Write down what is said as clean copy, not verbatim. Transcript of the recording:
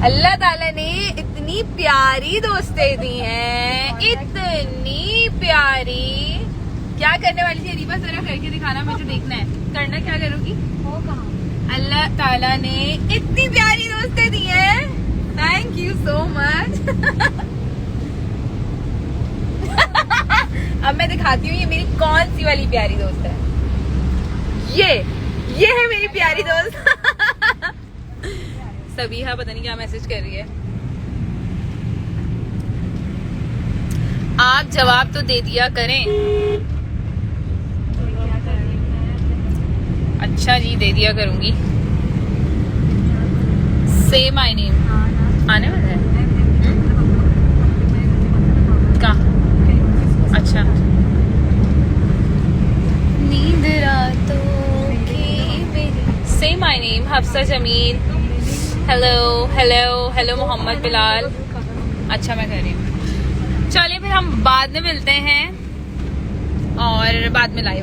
अल्लाह ताला ने इतनी प्यारी दोस्तें दी हैं, इतनी प्यारी। क्या करने वाली थी अरीबा, जरा करके दिखाना, मुझे देखना है। करना क्या करोगी? वो कहाँ? अल्लाह ताला ने इतनी प्यारी दोस्तें दी हैं। Thank you so much. अब मैं दिखाती हूँ ये मेरी कौन सी वाली प्यारी दोस्त है। ये है मेरी प्यारी दोस्त। सबीहा पता नहीं क्या मैसेज कर रही है। आप जवाब तो दे दिया करें। अच्छा जी, दे दिया करूंगी। से माय नेम आने वाला है। कहाँ? अच्छा, नींद रातों की मेरी। Say my name Hafsa Jameel. Hello hello hello Mohammad Bilal. अच्छा, मैं कर रही हूँ। चलिए फिर हम बाद में मिलते हैं और बाद में लाइव